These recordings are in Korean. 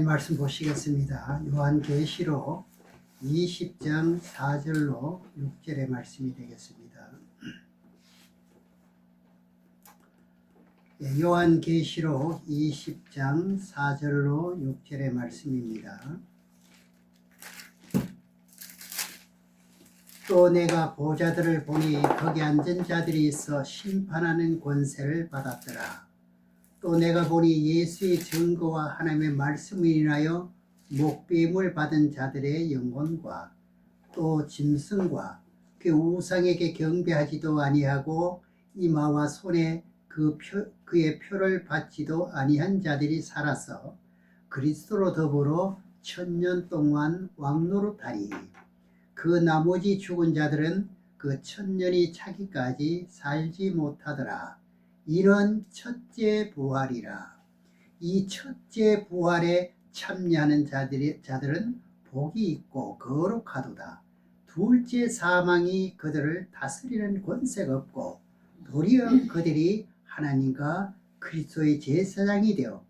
말씀 보시겠습니다. 요한계시록 20장 4절로 6절의 말씀이 되겠습니다. 요한계시록 20장 4절로 6절의 말씀입니다. 또 내가 보좌들을 보니 거기 앉은 자들이 있어 심판하는 권세를 받았더라. 또 내가 보니 예수의 증거와 하나님의 말씀을 인하여 목배임을 받은 자들의 영혼과 또 짐승과 그 우상에게 경배하지도 아니하고 이마와 손에 그의 표를 받지도 아니한 자들이 살아서 그리스도로 더불어 1000년 동안 왕노릇하리. 그 나머지 죽은 자들은 그 1000년이 차기까지 살지 못하더라. 이는 첫째 부활이라. 이 첫째 부활에 참여하는 자들은 복이 있고 거룩하도다. 둘째 사망이 그들을 다스리는 권세가 없고 도리어 그들이 하나님과 그리스도의 제사장이 되어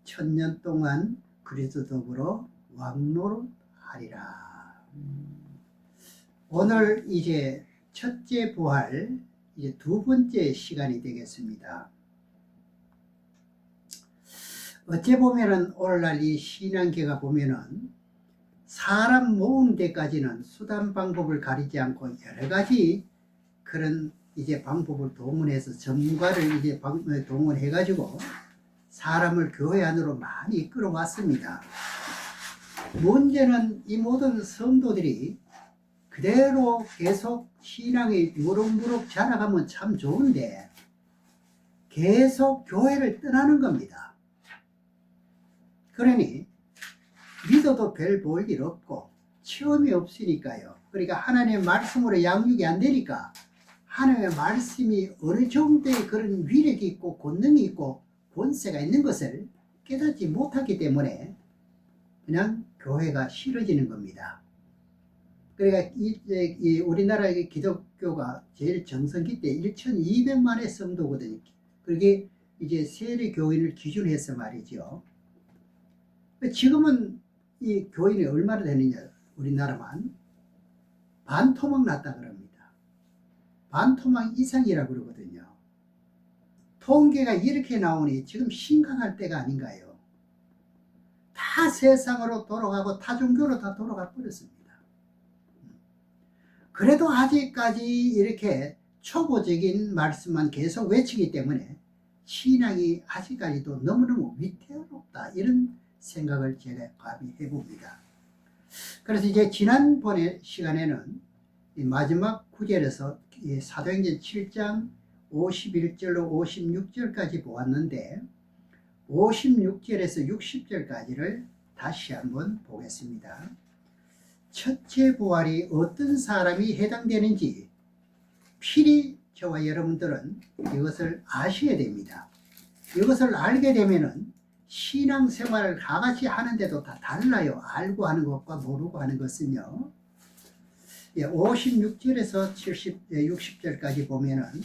1000년 동안 그리스도 더불어 왕노릇하리라. 오늘 이제 첫째 부활, 이제 두 번째 시간이 되겠습니다. 어째 보면은 오늘날 이 신앙계가 보면은 사람 모으는 데까지는 수단 방법을 가리지 않고 여러 가지 그런 이제 방법을 동원해서 전문가를 이제 동원해가지고 사람을 교회 안으로 많이 이끌어 왔습니다. 문제는 이 모든 성도들이 그대로 계속 신앙이 무럭무럭 자라가면 참 좋은데 계속 교회를 떠나는 겁니다. 그러니 믿어도 별 볼 일 없고 체험이 없으니까요. 그러니까 하나님의 말씀으로 양육이 안 되니까 하나님의 말씀이 어느 정도의 그런 위력이 있고 권능이 있고 권세가 있는 것을 깨닫지 못하기 때문에 그냥 교회가 싫어지는 겁니다. 그러니까 우리나라의 기독교가 제일 정성기 때 1200만의 성도거든요. 그게 이제 세례 교인을 기준으로 해서 말이죠. 지금은 이 교인이 얼마나 되느냐, 우리나라만 반토막 났다 그럽니다. 반토막 이상이라고 그러거든요. 통계가 이렇게 나오니 지금 심각할 때가 아닌가요? 다 세상으로 돌아가고 타종교로 다 돌아가 버렸습니다. 그래도 아직까지 이렇게 초보적인 말씀만 계속 외치기 때문에 신앙이 아직까지도 너무너무 위태롭다, 이런 생각을 제가 감히 해봅니다. 그래서 이제 지난번에 시간에는 이 마지막 구절에서 사도행전 7장 51절로 56절까지 보았는데 56절에서 60절까지를 다시 한번 보겠습니다. 첫째 부활이 어떤 사람이 해당되는지 필히 저와 여러분들은 이것을 아셔야 됩니다. 이것을 알게 되면은 신앙생활을 다 같이 하는데도 다 달라요. 알고 하는 것과 모르고 하는 것은요. 56절에서 60절까지 보면은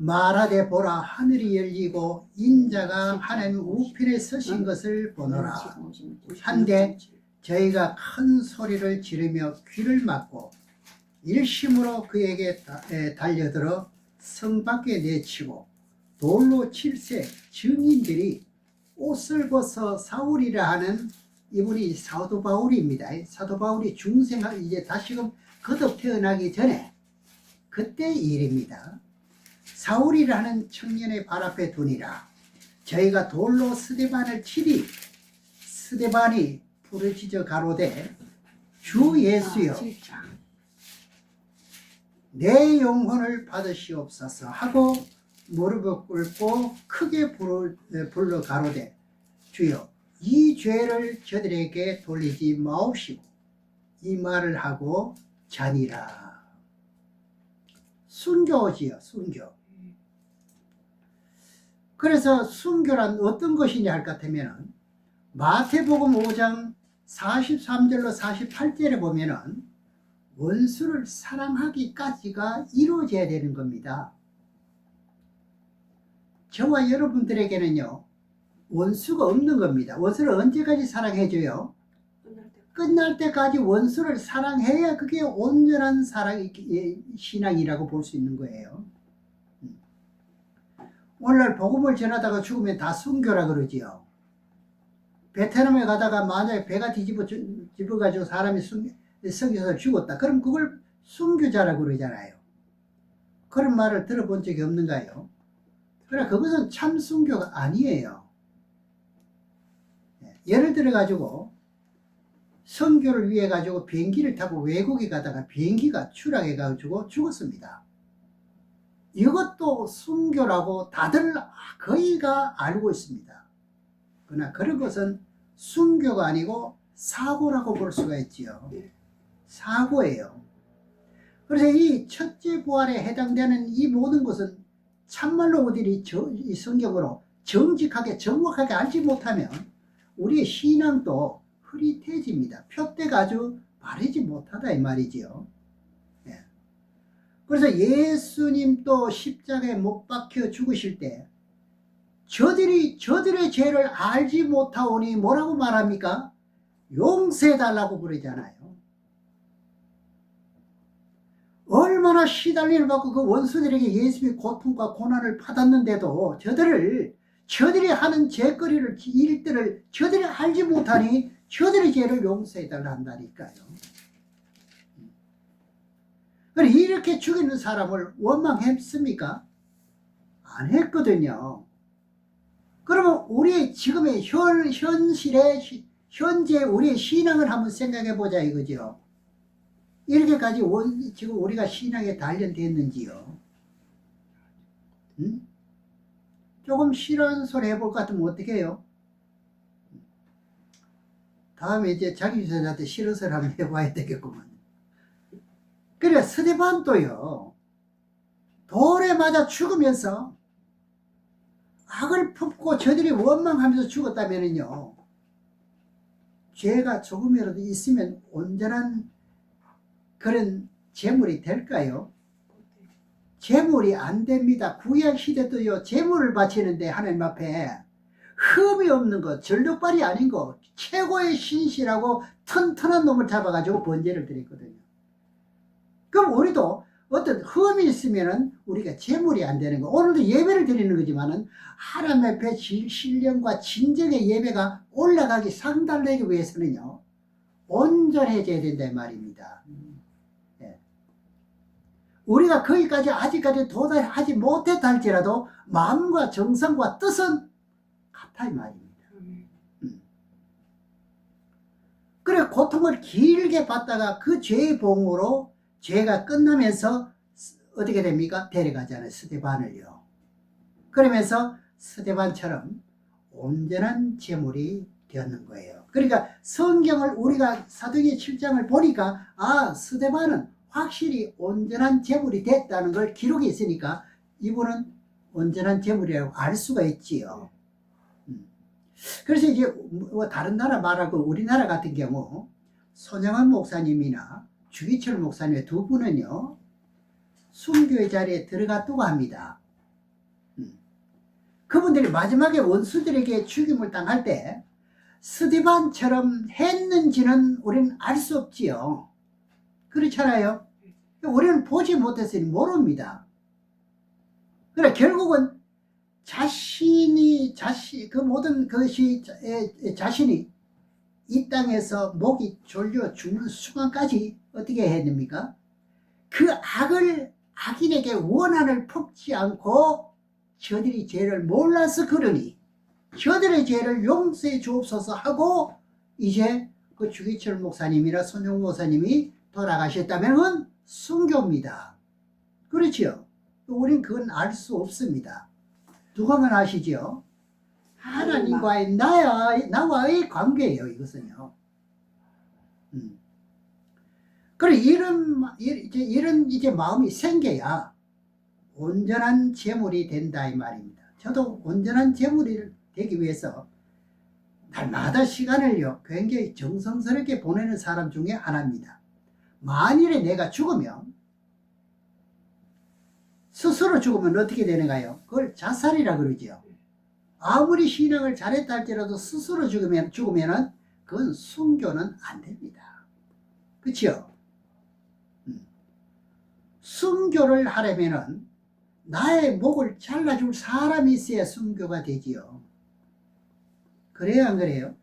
말하되 보라, 하늘이 열리고 인자가 하나님 우편에 서신 것을 보노라. 한데 저희가 큰 소리를 지르며 귀를 막고 일심으로 그에게 달려들어 성 밖에 내치고 돌로 칠세 증인들이 옷을 벗어 사울이라 하는, 이분이 사도 바울입니다. 사도 바울이 중생할 이제 다시금 거듭 태어나기 전에 그때 일입니다. 사울이라는 청년의 발 앞에 두니라. 저희가 돌로 스데반을 치리. 스데반이 부르짖어 가로되 주 예수여 내 영혼을 받으시옵소서 하고 무릎을 꿇고 크게 불러 가로되 주여 이 죄를 저들에게 돌리지 마옵시고, 이 말을 하고 자니라. 순교지요, 순교. 그래서 순교란 어떤 것이냐 할 것 같으면 마태복음 5장 43절로 48절에 보면은 원수를 사랑하기까지가 이루어져야 되는 겁니다. 저와 여러분들에게는요, 원수가 없는 겁니다. 원수를 언제까지 사랑해줘요? 끝날 때까지 원수를 사랑해야 그게 온전한 신앙이라고 볼 수 있는 거예요. 오늘날 복음을 전하다가 죽으면 다 순교라 그러지요. 베트남에 가다가 만약에 배가 뒤집어가지고 사람이 석여서 죽었다. 그럼 그걸 순교자라고 그러잖아요. 그런 말을 들어본 적이 없는가요? 그러나 그것은 참 순교가 아니에요. 예를 들어가지고 선교를 위해 가지고 비행기를 타고 외국에 가다가 비행기가 추락해가지고 죽었습니다. 이것도 순교라고 다들 거의가 알고 있습니다. 그러나 그런 것은 순교가 아니고 사고라고 볼 수가 있지요. 사고예요. 그래서 이 첫째 부활에 해당되는 이 모든 것은 참말로 우리들이 이 성경으로 정직하게 정확하게 알지 못하면 우리의 신앙도 흐릿해집니다. 표대가 아주 바르지 못하다 이 말이지요. 예. 그래서 예수님 또 십자가에 못 박혀 죽으실 때 저들의 죄를 알지 못하오니 뭐라고 말합니까? 용서해달라고 그러잖아요. 얼마나 시달림을 받고 그 원수들에게 예수님의 고통과 고난을 받았는데도 저들이 하는 죄거리를, 일들을 저들이 알지 못하니 저들의 죄를 용서해달라 한다니까요. 그래, 이렇게 죽이는 사람을 원망했습니까? 안 했거든요. 그러면 우리의 지금의 현재 우리의 신앙을 한번 생각해 보자 이거죠. 이렇게까지 지금 우리가 신앙에 단련됐는지요. 응? 조금 싫은 소리 해볼 것 같으면 어떻게 해요? 다음에 이제 자기 유전자한테 싫은 소리 한번 해봐야 되겠구만. 그래, 스데반도요, 돌에 맞아 죽으면서 악을 품고 저들이 원망하면서 죽었다면요, 죄가 조금이라도 있으면 온전한 그런 제물이 될까요? 제물이 안 됩니다. 구약 시대도요, 제물을 바치는데 하나님 앞에 흠이 없는 것, 전력발이 아닌 것, 최고의 신실하고 튼튼한 놈을 잡아가지고 번제를 드렸거든요. 그럼 우리도 어떤 흠이 있으면은 우리가 제물이 안 되는 거. 오늘도 예배를 드리는 거지만은 하나님 앞에 신령과 진정의 예배가 올라가기 상달되기 위해서는요, 온전해져야 된다 이 말입니다. 우리가 거기까지 아직까지 도달하지 못했다 할지라도 마음과 정성과 뜻은 같아 이 말입니다. 그래, 고통을 길게 받다가 그 죄의 봉으로 죄가 끝나면서 어떻게 됩니까? 데려가잖아요, 스데반을요. 그러면서 스데반처럼 온전한 제물이 되었는 거예요. 그러니까 성경을 우리가 사도행전 7장을 보니까 스데반은 확실히 온전한 제물이 됐다는 걸 기록이 있으니까 이분은 온전한 제물이라고 알 수가 있지요. 그래서 이제 뭐 다른 나라 말하고 우리나라 같은 경우 손영환 목사님이나 주기철 목사님 두 분은요, 순교의 자리에 들어갔다고 합니다. 그분들이 마지막에 원수들에게 죽임을 당할 때 스데반처럼 했는지는 우리는 알 수 없지요. 그렇잖아요. 우리는 보지 못했으니 모릅니다. 그래, 결국은 그 모든 것이 자신이 이 땅에서 목이 졸려 죽는 순간까지 어떻게 해야 됩니까? 그 악인에게 원한을 품지 않고 저들이 죄를 몰라서 그러니 저들의 죄를 용서해 주옵소서 하고 이제 그 주기철 목사님이나 손용 목사님이 돌아가셨다면 순교입니다. 그렇지요? 우린 그건 알 수 없습니다. 누가만 아시죠? 하나님과의 나와의 관계예요, 이것은요. 그래, 이런 이제 마음이 생겨야 온전한 제물이 된다 이 말입니다. 저도 온전한 제물이 되기 위해서 날마다 시간을요, 굉장히 정성스럽게 보내는 사람 중에 하나입니다. 만일에 내가 죽으면, 스스로 죽으면 어떻게 되는가요? 그걸 자살이라 그러죠. 아무리 신앙을 잘했다 할지라도 스스로 죽으면은 그건 순교는 안 됩니다. 그치요? 순교를 하려면은 나의 목을 잘라줄 사람이 있어야 순교가 되지요. 그래요, 안 그래요?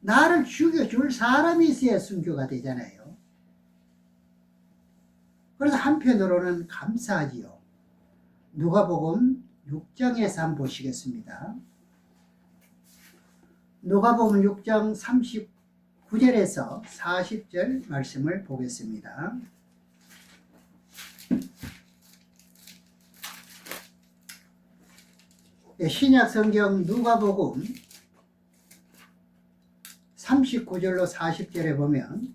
나를 죽여줄 사람이 있어야 순교가 되잖아요. 그래서 한편으로는 감사하지요. 누가복음 6장에서 한번 보시겠습니다. 누가복음 6장 39절에서 40절 말씀을 보겠습니다. 신약 성경 누가복음 39절로 40절에 보면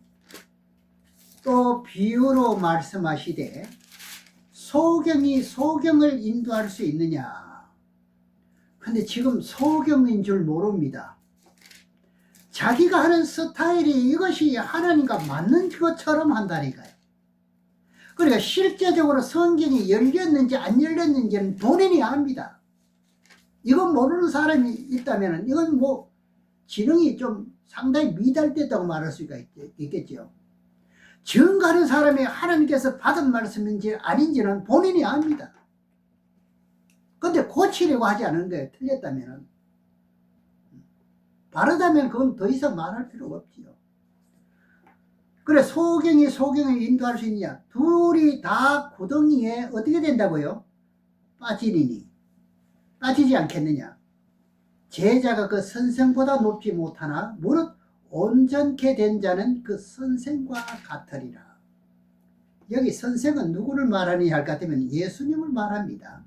또 비유로 말씀하시되 소경이 소경을 인도할 수 있느냐. 근데 지금 소경인 줄 모릅니다. 자기가 하는 스타일이 이것이 하나님과 맞는 것처럼 한다니까요. 그러니까 실제적으로 성경이 열렸는지 안 열렸는지는 본인이 압니다. 이건 모르는 사람이 있다면 이건 뭐 지능이 좀 상당히 미달됐다고 말할 수가 있겠죠. 증거하는 사람이 하나님께서 받은 말씀인지 아닌지는 본인이 압니다. 근데 고치려고 하지 않은 거예요. 틀렸다면. 바르다면 그건 더 이상 말할 필요가 없지요. 그래, 소경이 소경을 인도할 수 있냐? 둘이 다 구덩이에 어떻게 된다고요? 빠지리니. 빠지지 않겠느냐? 제자가 그 선생보다 높지 못하나 무릇 온전케 된 자는 그 선생과 같으리라. 여기 선생은 누구를 말하느냐 할 것 같으면 예수님을 말합니다.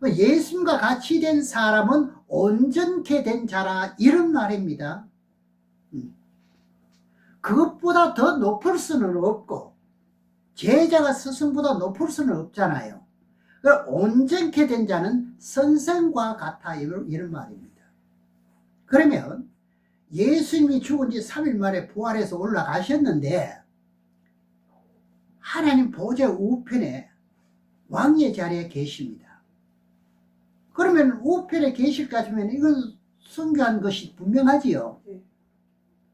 예수님과 같이 된 사람은 온전케 된 자라, 이런 말입니다. 그것보다 더 높을 수는 없고 제자가 스승보다 높을 수는 없잖아요. 온전케 된 자는 선생과 같아, 이런 말입니다. 그러면 예수님이 죽은 지 3일 만에 부활해서 올라가셨는데 하나님 보좌 우편에 왕의 자리에 계십니다. 그러면 우편에 계실 것 같으면 이건 순교한 것이 분명하지요.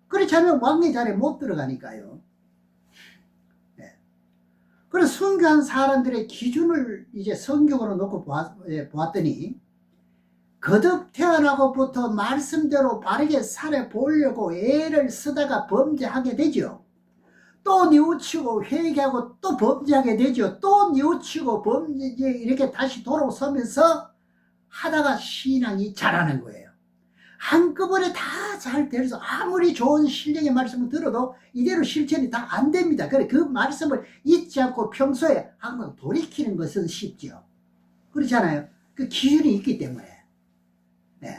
그렇지 않으면 왕의 자리에 못 들어가니까요. 네. 그래서 순교한 사람들의 기준을 이제 성경으로 놓고 보았더니 거듭 태어나고부터 말씀대로 바르게 살아보려고 애를 쓰다가 범죄하게 되죠. 또 뉘우치고 회개하고 또 범죄하게 되죠. 또 뉘우치고 범죄, 이렇게 다시 돌아서면서 하다가 신앙이 자라는 거예요. 한꺼번에 다 잘 돼서 아무리 좋은 실력의 말씀을 들어도 이대로 실천이 다 안 됩니다. 그래, 그 말씀을 잊지 않고 평소에 항상 돌이키는 것은 쉽죠. 그렇잖아요. 그 기준이 있기 때문에. 네.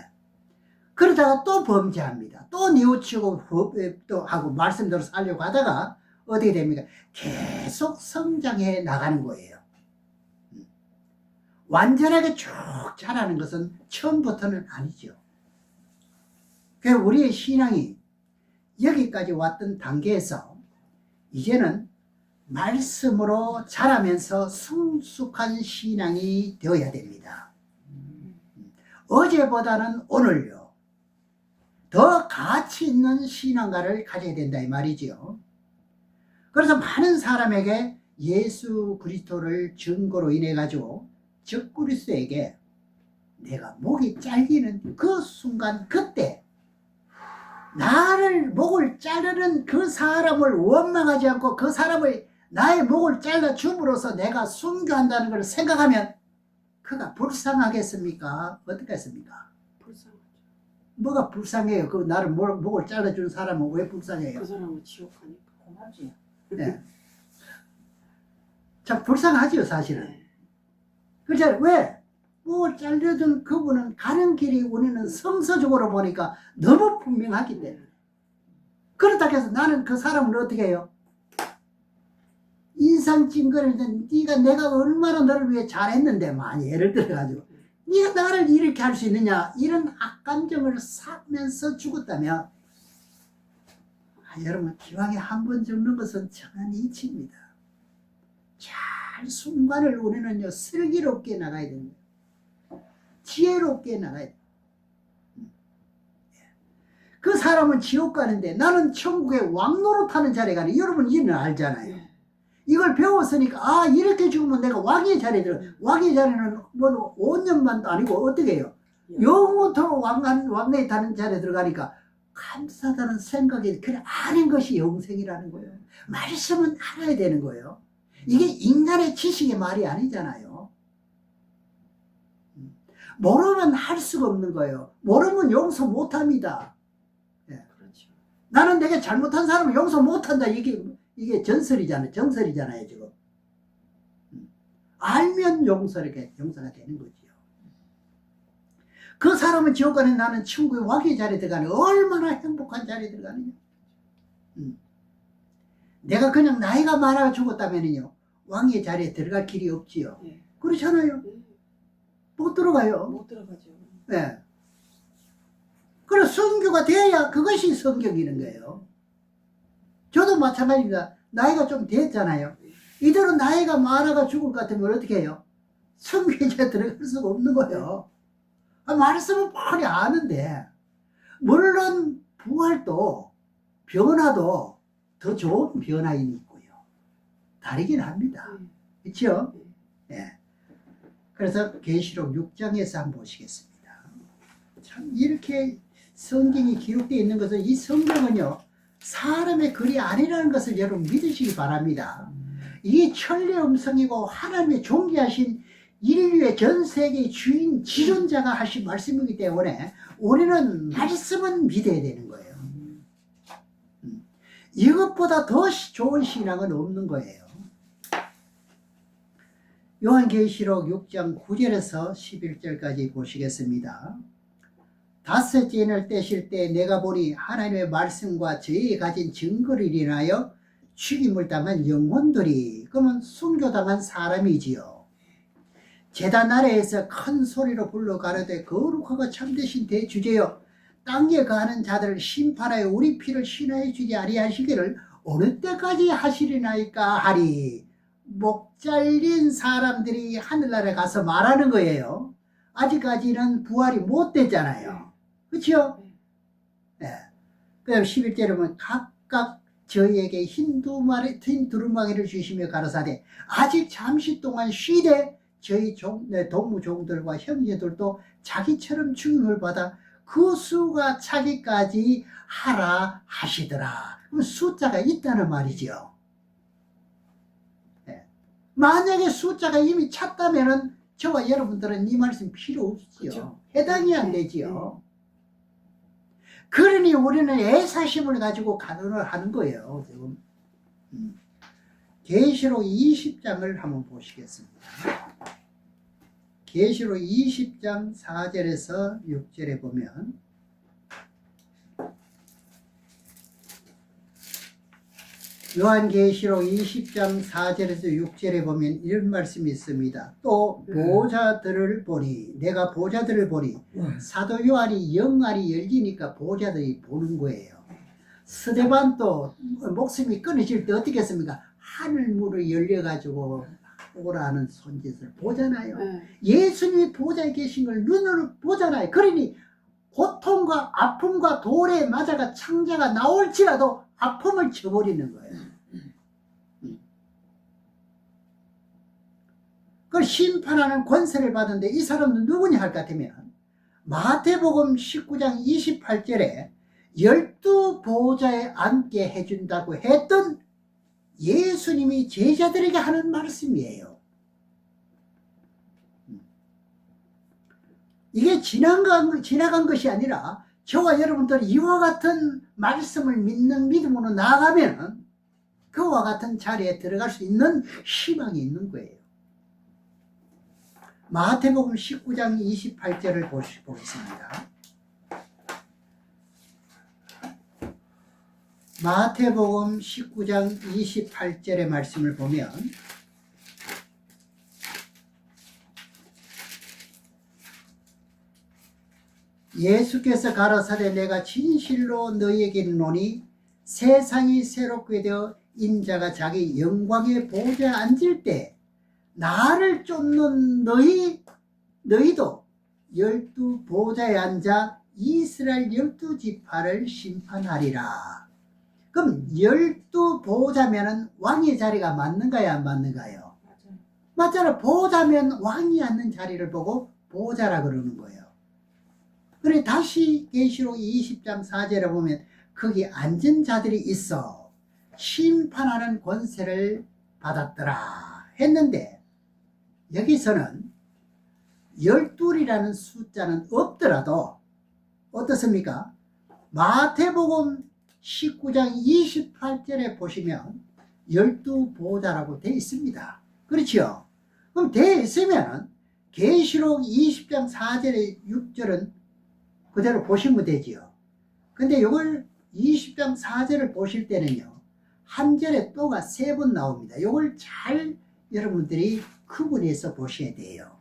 그러다가 또 범죄합니다. 또 뉘우치고 또 하고 말씀대로 살려고 하다가 어떻게 됩니까? 계속 성장해 나가는 거예요. 완전하게 쭉 자라는 것은 처음부터는 아니죠. 그래서 우리의 신앙이 여기까지 왔던 단계에서 이제는 말씀으로 자라면서 성숙한 신앙이 되어야 됩니다. 어제보다는 오늘요, 더 가치 있는 신앙가를 가져야 된다, 이 말이지요. 그래서 많은 사람에게 예수 그리스도를 증거로 인해 가지고 적그리스도에게 내가 목이 잘리는 그 순간, 그때 나를 목을 자르는 그 사람을 원망하지 않고 그 사람을 나의 목을 잘라 줌으로써 내가 순교한다는 걸 생각하면 그가 불쌍하겠습니까? 어떻겠습니까? 불쌍하죠. 뭐가 불쌍해요? 그 나를 목을 잘라주는 사람은 왜 불쌍해요? 그 사람은 지옥 가니까 고맙지. 네. 참 불쌍하지요, 사실은. 그렇잖아요. 왜? 목을 잘려준 그분은 가는 길이 우리는 성서적으로 보니까 너무 분명하기 때문에. 그렇다고 해서 나는 그 사람을 어떻게 해요? 인상 찡그리는, 네가 내가 얼마나 너를 위해 잘했는데, 많이 예를 들어가지고 네가 나를 이렇게 할 수 있느냐, 이런 악감정을 사면서 죽었다면, 여러분, 기왕에 한 번 죽는 것은 천한 이치입니다. 잘 순간을 우리는요 슬기롭게 나가야 됩니다. 지혜롭게 나가야 됩니다. 그 사람은 지옥 가는데 나는 천국에 왕노릇하는 자리에 가는. 여러분 이는 알잖아요. 예. 이걸 배웠으니까 아 이렇게 죽으면 내가 왕의 자리에 들어. 왕의 자리는 뭐 5년만도 아니고 어떻게 해요? 영원토록 왕래에 타는 자리에 들어가니까 감사하다는 생각이 그래 아는 것이 영생이라는 거예요. 말씀은 알아야 되는 거예요. 이게 인간의 지식의 말이 아니잖아요. 모르면 할 수가 없는 거예요. 모르면 용서 못합니다. 그렇죠. 나는 내가 잘못한 사람은 용서 못한다. 이게 전설이잖아요. 정설이잖아요, 지금. 알면 용서가 되는 거지요. 그 사람은 지옥 가는 나는 천국의 왕의 자리에 들어가는 얼마나 행복한 자리에 들어가느냐. 내가 그냥 나이가 많아 죽었다면요 왕의 자리에 들어갈 길이 없지요. 예. 그렇잖아요. 예. 못 들어가요. 못 들어가죠. 네. 그래 성교가 돼야 그것이 성경이는 거예요. 저도 마찬가지입니다. 나이가 좀 됐잖아요. 이대로 나이가 많아가 죽을 것 같으면 어떻게 해요? 성교에 들어갈 수가 없는 거예요. 말씀은 뻔히 아는데 물론 부활도 변화도 더 좋은 변화는 있고요. 다르긴 합니다. 그렇죠? 예. 그래서 계시록 6장에서 한번 보시겠습니다. 참 이렇게 성경이 기록되어 있는 것은 이 성경은요 사람의 글이 아니라는 것을 여러분 믿으시기 바랍니다. 이게 천리의 음성이고 하나님의 존귀하신 인류의 전 세계의 주인 지존자가 하신 말씀이기 때문에 우리는 말씀은 믿어야 되는 거예요. 이것보다 더 좋은 신앙은 없는 거예요. 요한계시록 6장 9절에서 11절까지 보시겠습니다. 닷새째 인을 떼실 때 내가 보니 하나님의 말씀과 저희에 가진 증거를 인하여 죽임을 당한 영혼들이, 그러면 순교당한 사람이지요. 제단 아래에서 큰 소리로 불러 가로되 거룩하고 참되신 대주제여 땅에 거하는 자들을 심판하여 우리 피를 신하여 주지 아니하시기를 어느 때까지 하시리나이까 하리. 목 잘린 사람들이 하늘나라에 가서 말하는 거예요. 아직까지는 부활이 못 됐잖아요. 그렇죠? 네. 그 다음 11절에 보면 각각 저희에게 흰 두루마기를 주시며 가라사대 아직 잠시 동안 쉬되 저희 동무종들과 형제들도 자기처럼 죽임을 받아 그 수가 차기까지 하라 하시더라. 그럼 숫자가 있다는 말이죠. 네. 만약에 숫자가 이미 찼다면은 저와 여러분들은 이 말씀 필요 없지요. 그렇죠. 해당이 안 되지요. 그러니 우리는 애사심을 가지고 간언을 하는 거예요. 지금. 계시록 20장을 한번 보시겠습니다. 계시록 20장 4절에서 6절에 보면 요한계시록 20장 4절에서 6절에 보면 이런 말씀이 있습니다. 또 보좌들을 보니 내가 보좌들을 보니 사도 요한이 영알이 열리니까 보좌들이 보는 거예요. 스데반도 목숨이 끊어질 때 어떻게 했습니까? 하늘문을 열려가지고 오라는 손짓을 보잖아요. 예수님이 보좌에 계신 걸 눈으로 보잖아요. 그러니 고통과 아픔과 돌에 맞아가 창자가 나올지라도 아픔을 쳐버리는 거예요. 그걸 심판하는 권세를 받은데 이 사람은 누구냐 할 것 같으면 마태복음 19장 28절에 12보좌에 앉게 해준다고 했던 예수님이 제자들에게 하는 말씀이에요. 이게 지나간 것이 아니라 저와 여러분들 이와 같은 말씀을 믿는 믿음으로 나아가면 그와 같은 자리에 들어갈 수 있는 희망이 있는 거예요. 마태복음 19장 28절을 보겠습니다. 마태복음 19장 28절의 말씀을 보면 예수께서 가라사대 내가 진실로 너희에게 이르노니 세상이 새롭게 되어 인자가 자기 영광의 보좌에 앉을 때 나를 쫓는 너희도 12보좌에 앉아 이스라엘 12지파를 심판하리라. 그럼 12보호자면은 왕의 자리가 맞는가요, 안 맞는가요? 맞아요. 맞잖아. 보호자면 왕이 앉는 자리를 보고 보호자라 그러는 거예요. 그래 다시 계시록 20장 4절에 보면 거기 앉은 자들이 있어 심판하는 권세를 받았더라 했는데, 여기서는 12이라는 숫자는 없더라도 어떻습니까? 마태복음 19장 28절에 보시면 12보호자라고 되어 있습니다. 그렇죠? 그럼 되어 있으면 계시록 20장 4절에 6절은 그대로 보시면 되지요. 근데 이걸 20장 4절을 보실 때는요, 한 절에 또가 3번 나옵니다. 이걸 잘 여러분들이 구분해서 보셔야 돼요.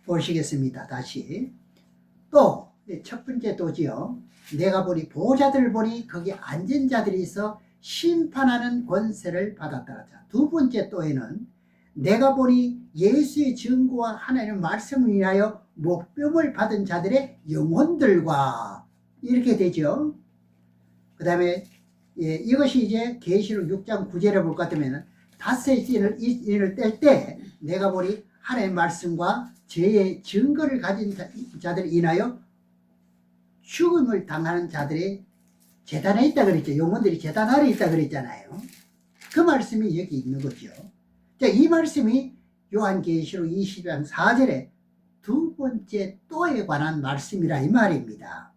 보시겠습니다. 다시. 또, 첫 번째 또지요. 내가 보니 보호자들을 보니 거기 앉은 자들이 있어 심판하는 권세를 받았더라. 두 번째 또에는 내가 보니 예수의 증거와 하나님의 말씀을 인하여 목숨을 받은 자들의 영혼들과 이렇게 되죠. 그 다음에 이것이 이제 계시록 6장 9절에 볼 것 같으면 닷새 인을 뗄 때 내가 보니 하나님의 말씀과 죄의 증거를 가진 자들 인하여 죽음을 당하는 자들이 재단에 있다 그랬죠. 영혼들이 재단 아래 있다 그랬잖아요. 그 말씀이 여기 있는 거죠. 자, 이 말씀이 요한계시록 20장 4절에 두 번째 또에 관한 말씀이라 이 말입니다.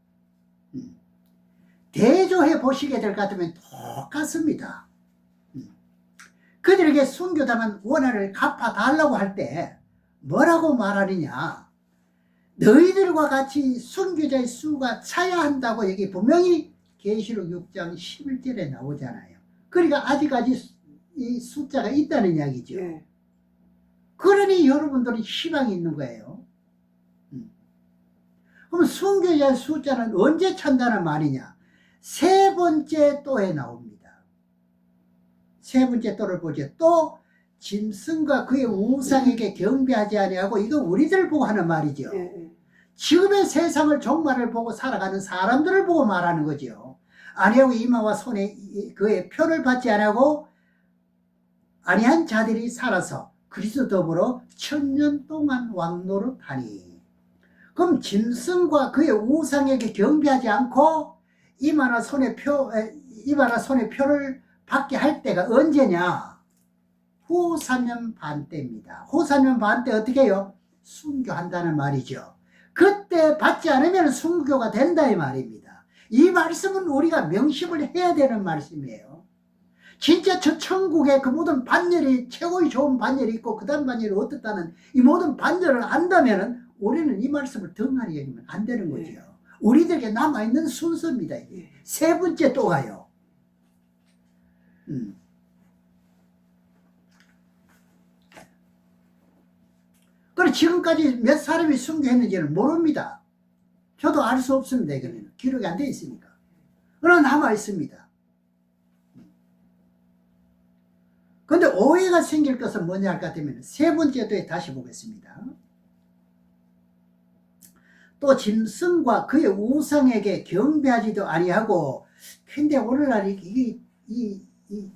대조해 보시게 될 것 같으면 똑같습니다. 그들에게 순교당한 원한을 갚아달라고 할 때 뭐라고 말하느냐? 너희들과 같이 순교자의 수가 차야 한다고 여기 분명히 계시록 6장 11절에 나오잖아요. 그러니까 아직까지 이 숫자가 있다는 이야기죠. 네. 그러니 여러분들은 희망이 있는 거예요. 그럼 순교자의 숫자는 언제 찬다는 말이냐? 세 번째 또에 나옵니다. 세 번째 또를 보죠. 또 짐승과 그의 우상에게 경배하지 아니하고, 이거 우리들 보고 하는 말이죠. 네. 지금의 세상을 종말을 보고 살아가는 사람들을 보고 말하는 거죠. 아니하고 이마와 손에 그의 표를 받지 아니하고 아니한 자들이 살아서 그리스도 더불어 1000년 동안 왕노릇하니. 그럼 짐승과 그의 우상에게 경배하지 않고 이마나 손에 표를 받게 할 때가 언제냐? 후 3년 반 때입니다. 후 3년 반 때 어떻게 해요? 순교한다는 말이죠. 그때 받지 않으면 순교가 된다 이 말입니다. 이 말씀은 우리가 명심을 해야 되는 말씀이에요. 진짜 저 천국에 그 모든 반열이, 최고의 좋은 반열이 있고 그 다음 반열이 어떻다는 이 모든 반열을 안다면 우리는 이 말씀을 덩하리 여기면 안 되는 거죠. 우리들에게 남아있는 순서입니다. 이게. 세 번째 또 가요. 그래 지금까지 몇 사람이 순교했는지는 모릅니다. 저도 알 수 없습니다. 이거는 기록이 안 돼 있으니까. 그러나 남아 있습니다. 그런데 오해가 생길 것은 뭐냐 할 것 같으면 세 번째 또에 다시 보겠습니다. 또 짐승과 그의 우상에게 경배하지도 아니하고. 근데 오늘날 이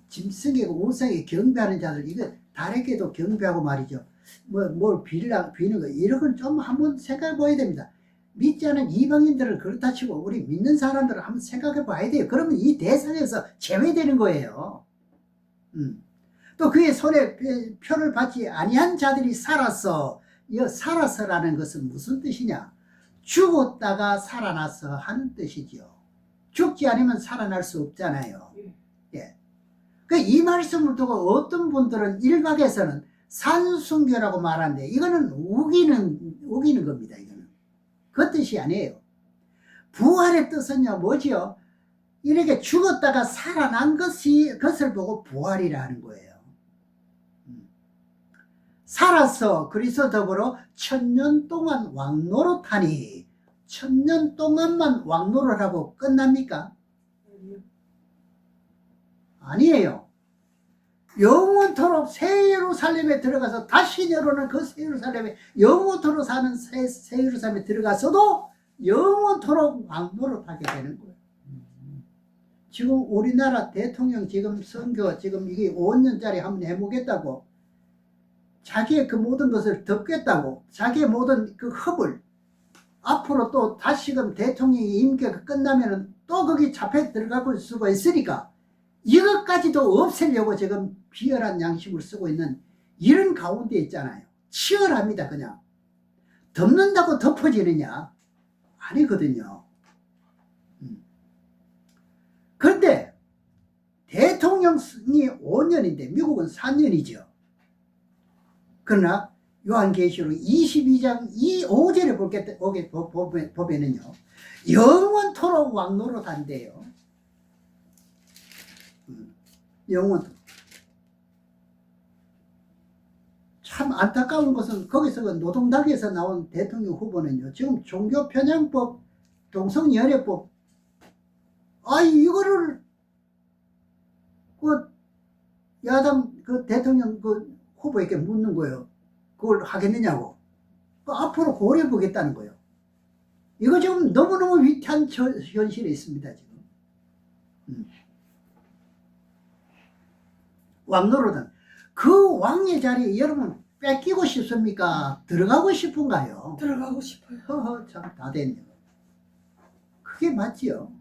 짐승에게 우상에게 경배하는 자들, 이거 달에게도 경배하고 말이죠. 뭘 비는 거, 이런 건 좀 한번 생각해 봐야 됩니다. 믿지 않은 이방인들은 그렇다 치고 우리 믿는 사람들은 한번 생각해 봐야 돼요. 그러면 이 대상에서 제외되는 거예요. 또 그의 손에 표를 받지 아니한 자들이 살았어. 이 살았어라는 것은 무슨 뜻이냐? 죽었다가 살아나서 하는 뜻이죠. 죽지 않으면 살아날 수 없잖아요. 예. 이 말씀을 두고 어떤 분들은 일각에서는 산순교라고 말하는데 이거는 우기는 겁니다. 이거는 그 뜻이 아니에요. 부활의 뜻은요 뭐지요? 이렇게 죽었다가 살아난 것을 보고 부활이라 하는 거예요. 살아서 그리스도 더불어 1000년 동안 왕노릇하니. 1000년 동안만 왕노릇하고 끝납니까? 아니에요. 영원토록 새 예루살렘에 들어가서 다시 내려오는 그 새 예루살렘에 영원토록 사는 새 예루살렘에 들어가서도 영원토록 왕노릇하게 되는 거예요. 지금 우리나라 대통령 지금 선거 지금 이게 5년짜리 한번 해보겠다고 자기의 그 모든 것을 덮겠다고 자기의 모든 그 흡을 앞으로 또 다시금 대통령이 임기가 끝나면은 또 거기 잡혀 들어갈 수가 있으니까 이것까지도 없애려고 지금 비열한 양심을 쓰고 있는 이런 가운데 있잖아요. 치열합니다. 그냥 덮는다고 덮어지느냐? 아니거든요. 그런데 대통령이 5년인데 미국은 4년이죠. 그러나 요한계시록 22장 5절에 보면은요 영원토록 왕노릇 한대요. 영원토록. 참 안타까운 것은 거기서 노동당에서 나온 대통령 후보는요 지금 종교편향법, 동성연애법 이거를 그 야당 그 대통령 그 후보에게 묻는 거예요. 그걸 하겠느냐고. 앞으로 고려해 보겠다는 거예요. 이거 지금 너무너무 위태한 현실에 있습니다. 지금. 왕노릇은 그 왕의 자리에 여러분 뺏기고 싶습니까? 들어가고 싶은가요? 들어가고 싶어요. 허허 참 다 됐네요. 그게 맞지요.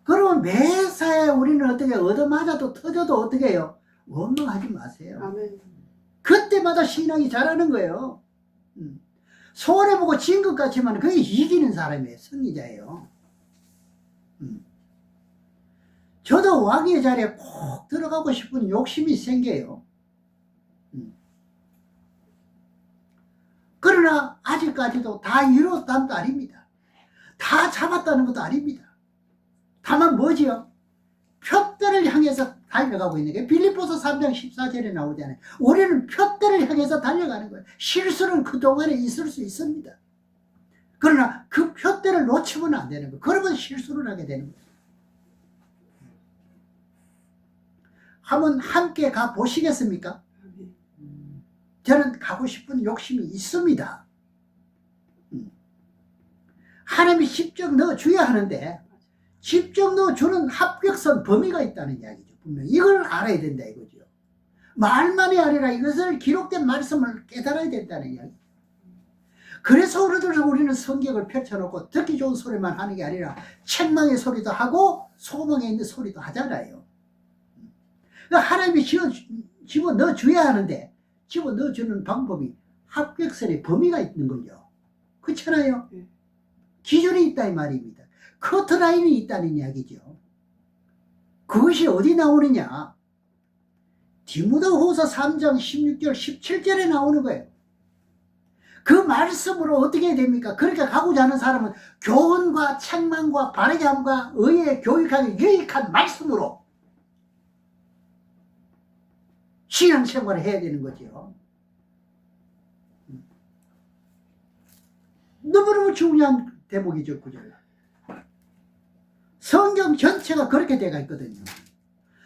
그러면 매사에 우리는 어떻게 얻어맞아도 터져도 어떻게 해요? 원망하지 마세요. 아멘. 그때마다 신앙이 자라는 거예요. 손해보고 진 것 같지만 그게 이기는 사람이에요. 승리자예요. 저도 왕의 자리에 꼭 들어가고 싶은 욕심이 생겨요. 그러나 아직까지도 다 이뤘다는 것도 아닙니다. 다 잡았다는 것도 아닙니다. 다만 뭐지요? 표대를 향해서 달려가고 있는 게 빌립보서 3장 14절에 나오잖아요. 우리는 표대를 향해서 달려가는 거예요. 실수는 그동안에 있을 수 있습니다. 그러나 그 표대를 놓치면 안 되는 거예요. 그러면 실수를 하게 되는 거예요. 한번 함께 가 보시겠습니까? 저는 가고 싶은 욕심이 있습니다. 하나님이 10적 넣어줘야 하는데 10적 넣어주는 합격선 범위가 있다는 이야기죠. 분명히 이걸 알아야 된다 이거죠. 말만이 아니라 이것을 기록된 말씀을 깨달아야 된다는 이야기. 그래서 우리는 성경을 펼쳐놓고 듣기 좋은 소리만 하는 게 아니라 책망의 소리도 하고 소망에 있는 소리도 하잖아요. 하나님이 집어 넣어줘야 하는데 집어 넣어주는 방법이 합격선의 범위가 있는 거죠. 그렇잖아요. 기준이 있다 이 말입니다. 커트라인이 있다는 이야기죠. 그것이 어디 나오느냐? 디모데후서 3장 16절 17절에 나오는 거예요. 그 말씀으로 어떻게 해야 됩니까? 그렇게 가고자 하는 사람은 교훈과 책망과 바르게 함과 의에 교육하기 유익한 말씀으로 신앙생활을 해야 되는 거죠. 너무너무 중요한 대목이죠. 구절. 성경 전체가 그렇게 되어 있거든요.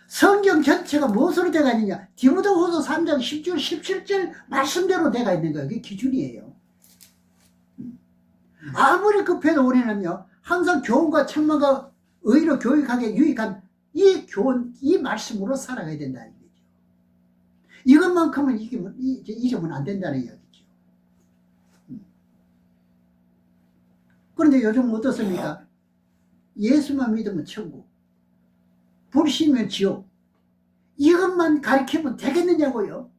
성경 전체가 무엇으로 되어 있느냐? 디모데후서 3장 10절 17절 말씀대로 되어 있는 거예요. 그게 기준이에요. 아무리 급해도 우리는요 항상 교훈과 책망과 의로 교육하게 유익한 이 교훈, 이 말씀으로 살아가야 된다는 거죠. 이것만큼은 잊으면 안 된다는 이야기죠. 그런데 요즘 어떻습니까? 예수만 믿으면 천국, 불신면 지옥, 이것만 가르치면 되겠느냐고요.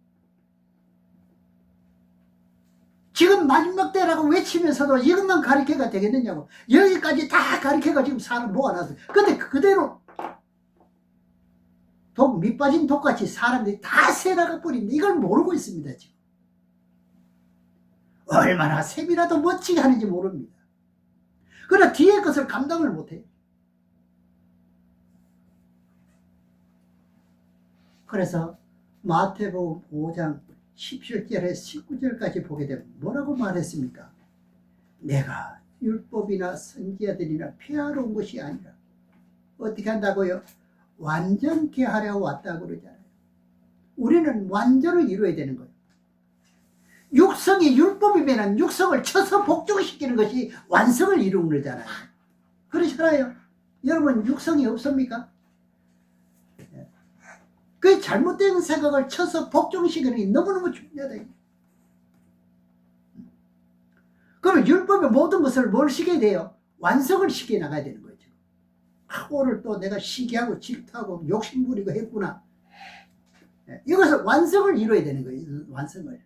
지금 마지막 때라고 외치면서도 이것만 가르쳐가 되겠느냐고. 여기까지 다 가르쳐가 지금 사람 모아놨어요. 근데 그대로 밑 빠진 독같이 사람들이 다 새나가 버린다. 이걸 모르고 있습니다. 지금 얼마나 셈이라도 멋지게 하는지 모릅니다. 그러나 뒤에 것을 감당을 못해요. 그래서 마태복음 5장 17절에 19절까지 보게 되면 뭐라고 말했습니까? 내가 율법이나 선지자들이나 폐하러 온 것이 아니라 어떻게 한다고요? 완전케 하려 왔다고 그러잖아요. 우리는 완전을 이루어야 되는 거예요. 육성이 율법이면 육성을 쳐서 복종시키는 것이 완성을 이루는 거잖아요. 그렇잖아요. 여러분 육성이 없습니까? 그 잘못된 생각을 쳐서 복종시키는 게 너무너무 중요하다. 그러면 율법의 모든 것을 뭘 시켜야 돼요? 완성을 시켜 나가야 되는 거죠. 오늘 또 내가 시기하고 질투하고 욕심부리고 했구나. 이것을 완성을 이루어야 되는 거예요. 완성을.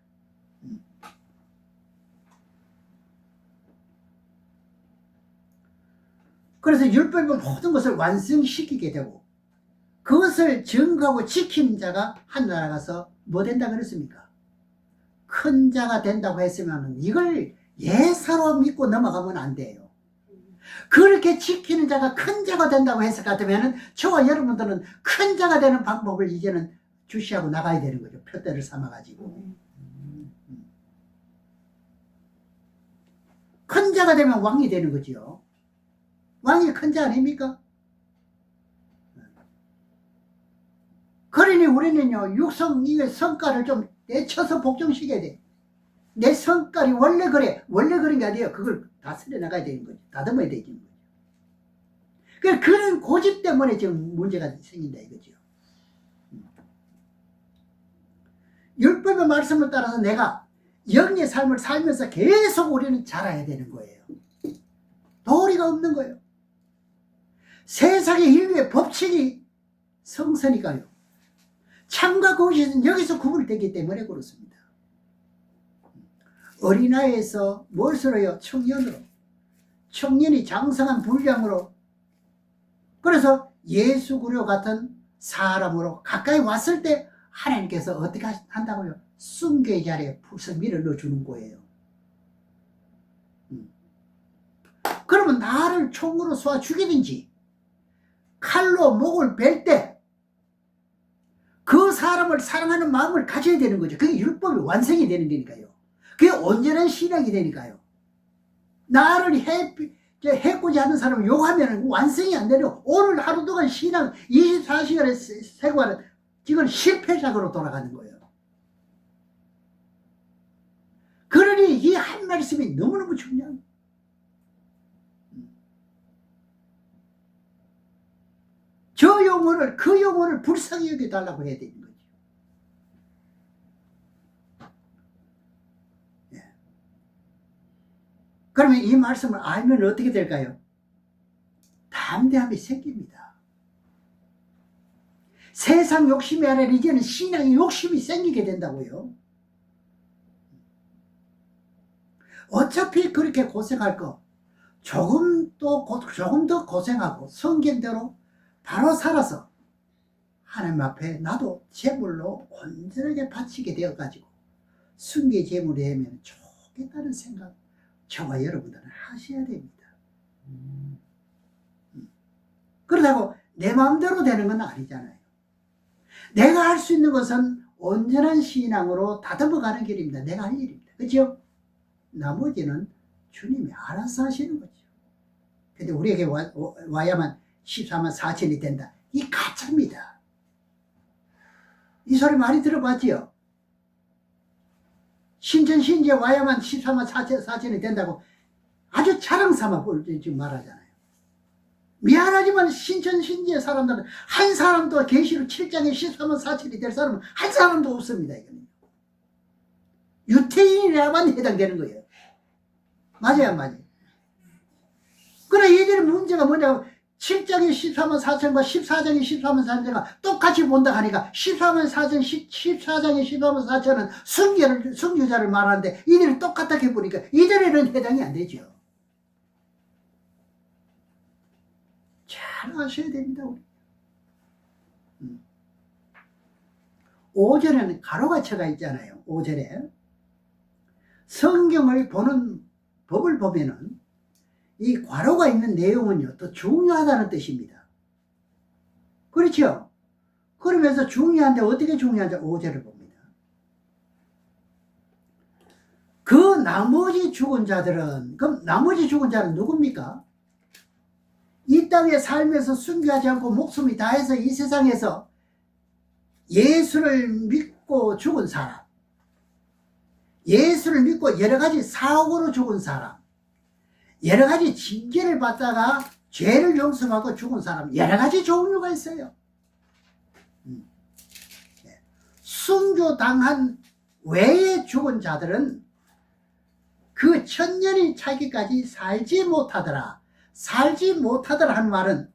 그래서 율법의 모든 것을 완성시키게 되고 그것을 증거하고 지키는 자가 하늘나라 가서 뭐 된다 그랬습니까? 큰 자가 된다고 했으면 이걸 예사로 믿고 넘어가면 안 돼요. 그렇게 지키는 자가 큰 자가 된다고 해서 같으면 저와 여러분들은 큰 자가 되는 방법을 이제는 주시하고 나가야 되는 거죠. 표대를 삼아가지고. 큰 자가 되면 왕이 되는 거죠. 왕이 큰 자 아닙니까? 그러니 우리는요, 육성의 성깔을 좀 내쳐서 복종시켜야 돼. 내 성깔이 원래 그래. 원래 그런 게 아니에요. 그걸 다스려 나가야 되는 거죠. 다듬어야 되는 거죠. 그런 고집 때문에 지금 문제가 생긴다 이거죠. 율법의 말씀을 따라서 내가 영의 삶을 살면서 계속 우리는 자라야 되는 거예요. 도리가 없는 거예요. 세상의 인류의 법칙이 성서니까요. 참과 거짓은 여기서 구분되기 때문에 그렇습니다. 어린아이에서 뭘 쓰러요? 청년으로. 청년이 장성한 분량으로. 그래서 예수 그리스도 같은 사람으로 가까이 왔을 때 하나님께서 어떻게 한다고요? 순교의 자리에 푹서 밀어 넣어주는 거예요. 그러면 나를 총으로 쏘아 죽이든지 칼로 목을 벨 때 그 사람을 사랑하는 마음을 가져야 되는 거죠. 그게 율법이 완성이 되는 거니까요. 그게 온전한 신앙이 되니까요. 나를 해코지 하는 사람을 욕하면 완성이 안 되려. 오늘 하루 동안 신앙 24시간의 생활은 지금 실패작으로 돌아가는 거예요. 그러니 이 한 말씀이 너무너무 중요한 거예요. 저 영혼을, 그 영혼을 불쌍히 여겨달라고 해야 되는 거죠. 예. 그러면 이 말씀을 알면 어떻게 될까요? 담대함이 생깁니다. 세상 욕심이 아니라 이제는 신앙의 욕심이 생기게 된다고요. 어차피 그렇게 고생할 거 조금 더 고생하고 성경대로 바로 살아서 하나님 앞에 나도 제물로 온전하게 바치게 되어가지고 순교 제물이 되면 좋겠다는 생각 저와 여러분들은 하셔야 됩니다. 그렇다고 내 마음대로 되는 건 아니잖아요. 내가 할 수 있는 것은 온전한 신앙으로 다듬어가는 길입니다. 내가 할 일입니다. 그렇죠? 나머지는 주님이 알아서 하시는 거죠. 근데 우리에게 와야만 14만 4천이 된다. 이 가짜입니다. 이 소리 많이 들어봤지요? 신천신지에 와야만 14만 4천이 된다고 아주 자랑삼아 지금 말하잖아요. 미안하지만 신천신지의 사람들은 한 사람도 계시록 7장에 14만 4천이 될 사람은 한 사람도 없습니다. 이거는. 유태인이라만 해당되는 거예요. 맞아요, 안 맞아요? 그러나 이들의 문제가 뭐냐면 7장의 14만 4천과 14장의 14만 4천과 똑같이 본다 하니까 14만 4천, 14장의 14만 4천은 순교자를 말하는데 이들이 똑같게 보니까 이들에는 해당이 안 되죠. 잘 아셔야 됩니다. 우리. 5절에는 가로가 쳐가 있잖아요. 5절에 성경을 보는 법을 보면은 이 괄호가 있는 내용은요, 또 중요하다는 뜻입니다. 그렇죠? 그러면서 중요한데 어떻게 중요한지 5절을 봅니다. 그 나머지 죽은 자들은, 그럼 나머지 죽은 자는 누굽니까? 이 땅에 살면서 순교하지 않고 목숨이 다해서 이 세상에서 예수를 믿고 죽은 사람, 예수를 믿고 여러 가지 사고로 죽은 사람, 여러 가지 징계를 받다가 죄를 용서받고 죽은 사람, 여러 가지 종류가 있어요. 순교당한 외에 죽은 자들은 그 천년이 차기까지 살지 못하더라. 살지 못하더라 하는 말은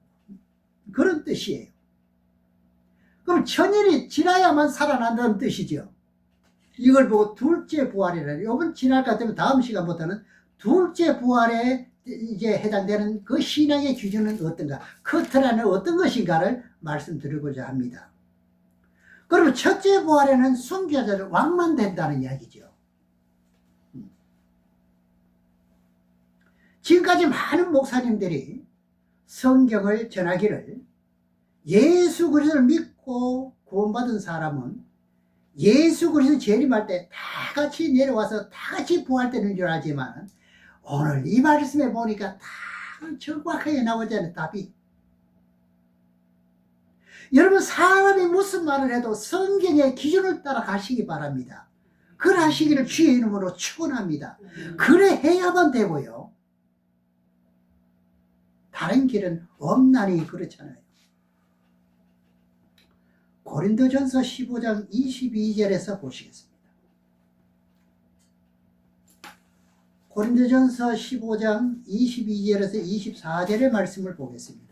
그런 뜻이에요. 그럼 천년이 지나야만 살아난다는 뜻이죠. 이걸 보고 둘째 부활이라. 이번 지날 것 같으면 다음 시간부터는 둘째 부활에 이제 해당되는 그 신앙의 기준은 어떤가, 그 틀 안에 어떤 것인가를 말씀드리고자 합니다. 그러면 첫째 부활에는 순교자들 왕만 된다는 이야기죠. 지금까지 많은 목사님들이 성경을 전하기를 예수 그리스도를 믿고 구원받은 사람은 예수 그리스도 재림할 때 다 같이 내려와서 다 같이 부활되는 줄 알지만 오늘 이 말씀에 보니까 다 정확하게 나오잖아요. 답이. 여러분, 사람이 무슨 말을 해도 성경의 기준을 따라 가시기 바랍니다. 그러하시기를 주의 이름으로 축원합니다. 그래 해야만 되고요. 다른 길은 없나니 그렇잖아요. 고린도전서 15장 22절에서 보시겠습니다. 고린도전서 15장 22절에서 24절의 말씀을 보겠습니다.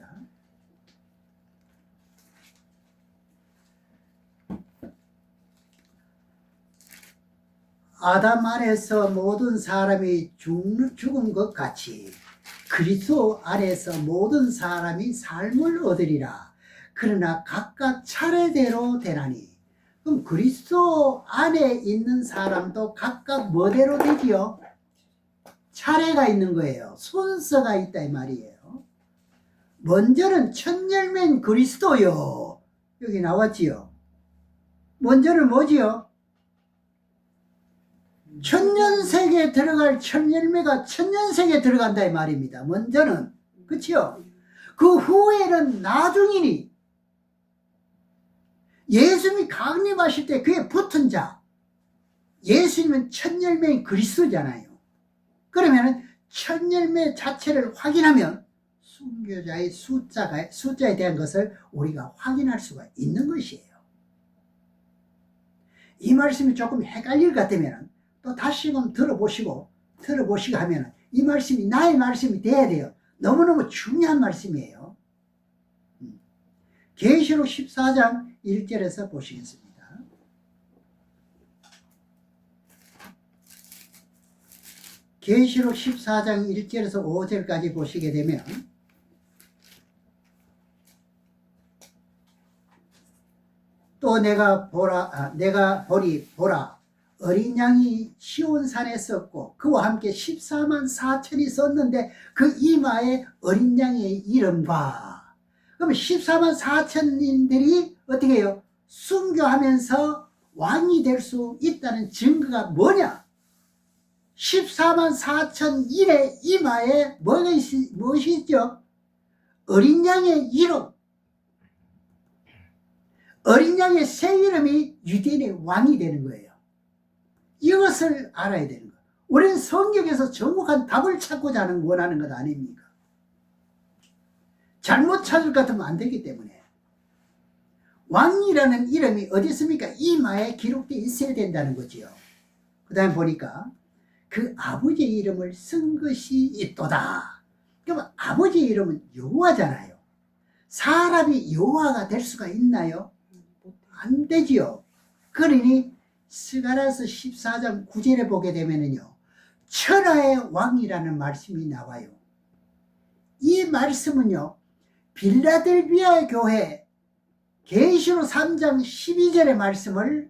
아담 안에서 모든 사람이 죽은 것 같이 그리스도 안에서 모든 사람이 삶을 얻으리라. 그러나 각각 차례대로 되나니. 그럼 그리스도 안에 있는 사람도 각각 뭐대로 되지요? 차례가 있는 거예요. 순서가 있다 이 말이에요. 먼저는 첫 열매인 그리스도요. 여기 나왔지요. 먼저는 뭐지요? 천년세계에 들어갈 첫 열매가 천년세계에 들어간다 이 말입니다. 먼저는. 그치요? 그 후에는 나중이니 예수님이 강림하실 때 그에 붙은 자, 예수님은 첫 열매인 그리스도잖아요. 그러면은 첫 열매 자체를 확인하면 순교자의 숫자에 대한 것을 우리가 확인할 수가 있는 것이에요. 이 말씀이 조금 헷갈릴 것 같으면 또 다시금 들어보시고 하면 이 말씀이 나의 말씀이 돼야 돼요. 너무너무 중요한 말씀이에요. 계시록 14장 1절에서 보시겠습니다. 계시록 14장 1절에서 5절까지 보시게 되면 또 내가 보라 어린 양이 시온산에 섰고 그와 함께 14만 4천이 섰는데 그 이마에 어린 양의 이름과, 그러면 14만 4천인들이 어떻게 해요? 순교하면서 왕이 될 수 있다는 증거가 뭐냐? 14만 4천 일의 이마에 무엇이 있죠? 어린 양의 이름. 어린 양의 새 이름이 유대인의 왕이 되는 거예요. 이것을 알아야 되는 거예요. 우리는 성경에서 정확한 답을 찾고자 원하는 것 아닙니까? 잘못 찾을 것 같으면 안 되기 때문에. 왕이라는 이름이 어디 있습니까? 이마에 기록되어 있어야 된다는 거지요. 그 다음에 보니까 그 아버지의 이름을 쓴 것이 있도다. 그럼 아버지의 이름은 여호와잖아요. 사람이 여호와가 될 수가 있나요? 안 되지요. 그러니 스가랴서 14장 9절에 보게 되면요, 천하의 왕이라는 말씀이 나와요. 이 말씀은요, 빌라델비아 교회 계시록 3장 12절의 말씀을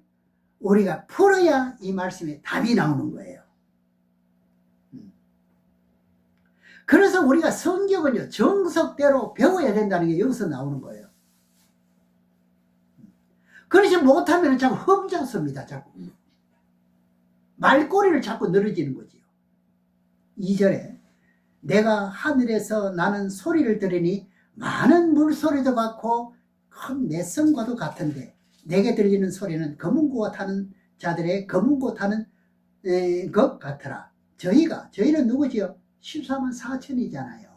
우리가 풀어야 이 말씀에 답이 나오는 거예요. 그래서 우리가 성경은요, 정석대로 배워야 된다는 게 여기서 나오는 거예요. 그러지 못하면 자꾸 험잡습니다. 자꾸 말꼬리를 자꾸 늘어지는 거지요. 2절에 내가 하늘에서 나는 소리를 들으니 많은 물소리도 같고 큰 맷성과도 같은데 내게 들리는 소리는 검은고와 타는 자들의 검은고 타는 것 같더라. 저희는 누구지요? 14만 4천이잖아요.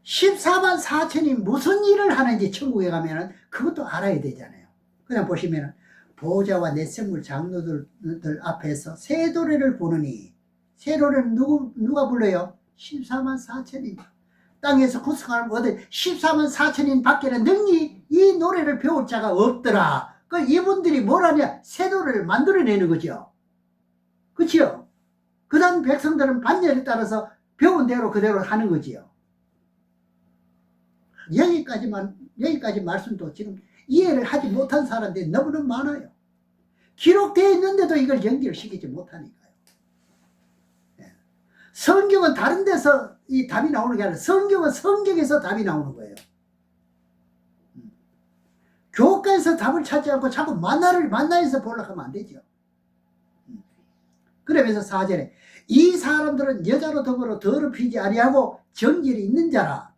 14만 4천이 무슨 일을 하는지 천국에 가면은 그것도 알아야 되잖아요. 그냥 보시면은 보호자와 넷생물 장로들 앞에서 새 노래를 부르니, 새 노래는 누가 불러요? 14만 4천인. 땅에서 구성하는 모든 14만 4천인 밖에는 능히 이 노래를 배울 자가 없더라. 그 이분들이 뭘 하냐? 새 노래를 만들어내는 거죠. 그치요? 그 다음 백성들은 반열에 따라서 배운 대로 그대로 하는 거지요. 여기까지 말씀도 지금 이해를 하지 못한 사람들이 너무너무 많아요. 기록되어 있는데도 이걸 연결시키지 못하니까요. 성경은 다른 데서 이 답이 나오는 게 아니라 성경은 성경에서 답이 나오는 거예요. 교과에서 답을 찾지 않고 자꾸 만나에서 보려고 하면 안 되죠. 그러면서 4절에 이 사람들은 여자로 더불어 더럽히지 아니하고 정결이 있는 자라.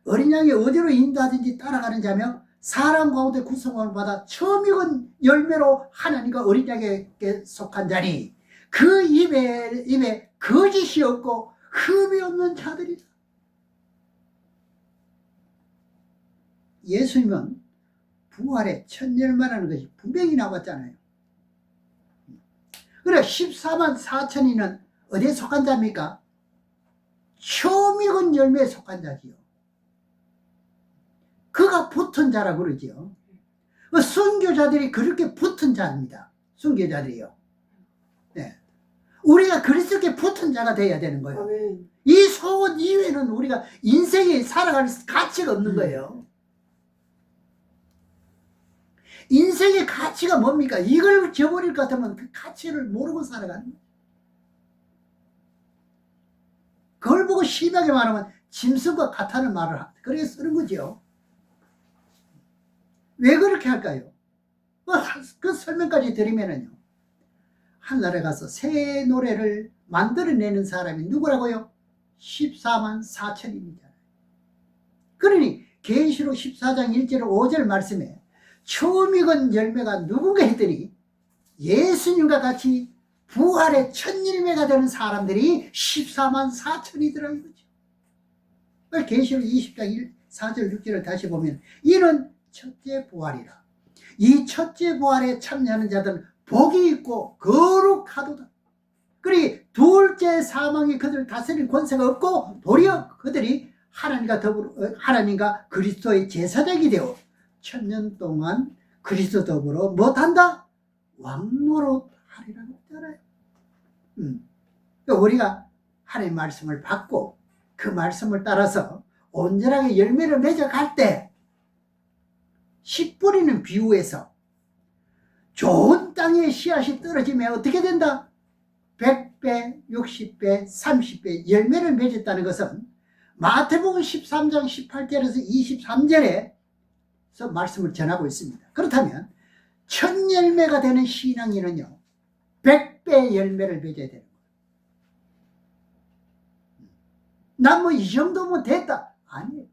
어린 양이 어디로 인도하든지 따라가는 자며 사람 가운데 구성을 받아 처음 익은 열매로 하나님과 어린 양에게 속한 자니 그 입에 거짓이 없고 흠이 없는 자들이다. 예수님은 부활의 첫 열매라는 것이 분명히 나왔잖아요. 그래 14만 4천이는 어디에 속한 자입니까? 처음 익은 열매에 속한 자지요. 그가 붙은 자라 그러지요. 순교자들이 그렇게 붙은 자입니다. 순교자들이요. 네. 우리가 그리스도께 붙은 자가 되어야 되는 거예요. 아멘. 이 소원 이외에는 우리가 인생에 살아갈 가치가 없는 거예요. 인생의 가치가 뭡니까? 이걸 저버릴 것 같으면 그 가치를 모르고 살아가는 거예요. 그걸 보고 심하게 말하면 짐승과 같다는 말을 그렇게 쓰는 거죠. 왜 그렇게 할까요? 그 설명까지 드리면은요. 하늘에 가서 새 노래를 만들어내는 사람이 누구라고요? 14만 4천입니다. 그러니 계시록 14장 1절 5절 말씀에 처음 익은 열매가 누군가 했더니 예수님과 같이 부활의 첫 열매가 되는 사람들이 14만 4천이더라 이거죠. 계시록 20장 4절 6절을 다시 보면 이는 첫째 부활이라. 이 첫째 부활에 참여하는 자들은 복이 있고 거룩하도다. 그리고 둘째 사망이 그들을 다스릴 권세가 없고 도리어 그들이 하나님과 그리스도의 제사장이 되어 천년 동안 그리스도 더불어 못한다? 왕노릇 하리라고 했잖아요. 우리가 하나님의 말씀을 받고 그 말씀을 따라서 온전하게 열매를 맺어갈 때 씨 뿌리는 비유에서 좋은 땅에 씨앗이 떨어지면 어떻게 된다? 100배, 60배, 30배 열매를 맺었다는 것은 마태복음 13장 18절에서 23절에서 말씀을 전하고 있습니다. 그렇다면 첫 열매가 되는 신앙인은요 100배 열매를 맺어야 되는 거예요. 난 뭐 이 정도면 됐다. 아니에요.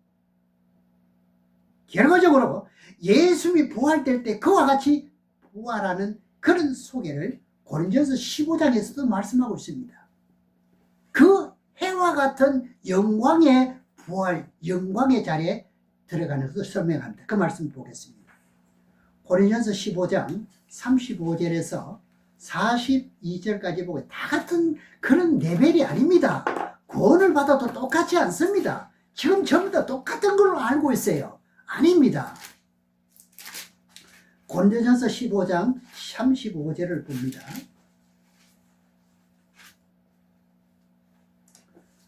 결과적으로 예수님이 부활될 때 그와 같이 부활하는 그런 소개를 고린도전서 15장에서도 말씀하고 있습니다. 그 해와 같은 영광의 부활, 영광의 자리에 들어가는 것을 설명합니다. 그 말씀 보겠습니다. 고린도전서 15장 35절에서 42절까지 보고 다 같은 그런 레벨이 아닙니다. 구원을 받아도 똑같지 않습니다. 지금 전부 다 똑같은 걸로 알고 있어요. 아닙니다. 고린도전서 15장 35절을 봅니다.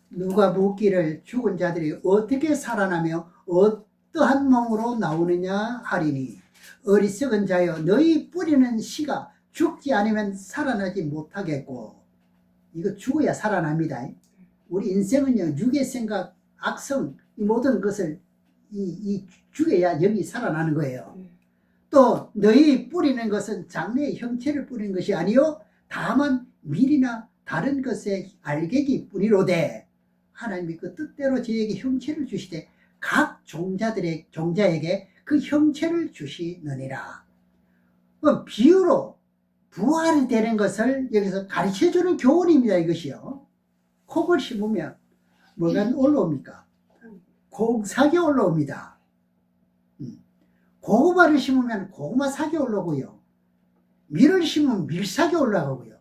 누가 묻기를 죽은 자들이 어떻게 살아나며 어떠한 몸으로 나오느냐 하리니 어리석은 자여 너희 뿌리는 씨가 죽지 않으면 살아나지 못하겠고. 이거 죽어야 살아납니다. 우리 인생은요 육의 생각, 악성 이 모든 것을 죽여야 여기 살아나는 거예요. 또 너희 뿌리는 것은 장래의 형체를 뿌리는 것이 아니요 다만 밀이나 다른 것의 알갱이 뿐이로되 하나님이 그 뜻대로 저에게 형체를 주시되 각 종자에게 그 형체를 주시느니라. 비유로 부활이 되는 것을 여기서 가르쳐주는 교훈입니다. 이것이요. 콩을 심으면 뭐가 올라옵니까? 콩삭이 올라옵니다. 고구마를 심으면 고구마삭이 올라오고요. 밀을 심으면 밀삭이 올라가고요.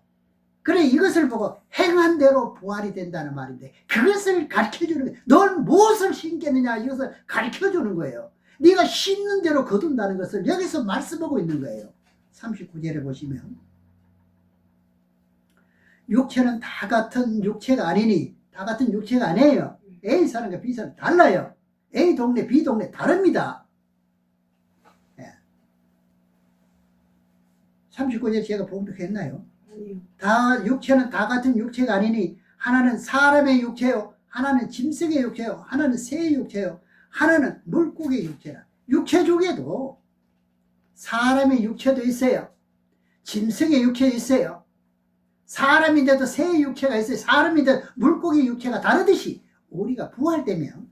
그래 이것을 보고 행한 대로 부활이 된다는 말인데 그것을 가르쳐주는 거예요. 넌 무엇을 심겠느냐 이것을 가르쳐주는 거예요. 네가 심는 대로 거둔다는 것을 여기서 말씀하고 있는 거예요. 39절에 보시면 육체는 다 같은 육체가 아니니 다 같은 육체가 아니에요. A 사람과 B 사람 달라요. A 동네 B 동네 다릅니다. 39절 제가 봉독했나요? 다 육체는 다 같은 육체가 아니니 하나는 사람의 육체요 하나는 짐승의 육체요 하나는 새의 육체요 하나는 물고기의 육체라. 육체 중에도 사람의 육체도 있어요. 짐승의 육체도 있어요. 사람인데도 새의 육체가 있어요. 사람인데도 물고기 육체가 다르듯이 우리가 부활되면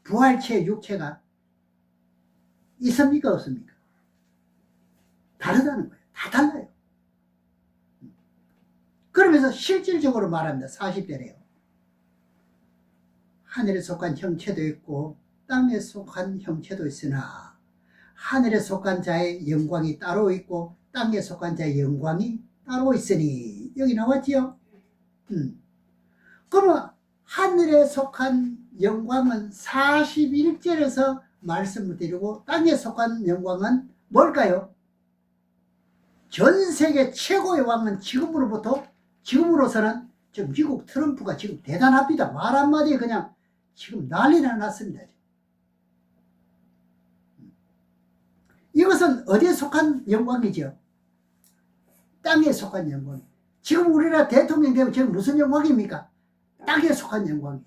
부활체의 육체가 있습니까 없습니까? 다르다는 거예요. 다 달라요. 그러면서 실질적으로 말합니다. 40절에요. 하늘에 속한 형체도 있고 땅에 속한 형체도 있으나 하늘에 속한 자의 영광이 따로 있고 땅에 속한 자의 영광이 따로 있으니 여기 나왔지요? 그러면 하늘에 속한 영광은 41절에서 말씀을 드리고 땅에 속한 영광은 뭘까요? 전 세계 최고의 왕은 지금으로서는 지금 미국 트럼프가 지금 대단합니다. 말 한마디에 그냥 지금 난리가 났습니다. 이것은 어디에 속한 영광이죠? 땅에 속한 영광. 지금 우리나라 대통령 되면 지금 무슨 영광입니까? 땅에 속한 영광이에요.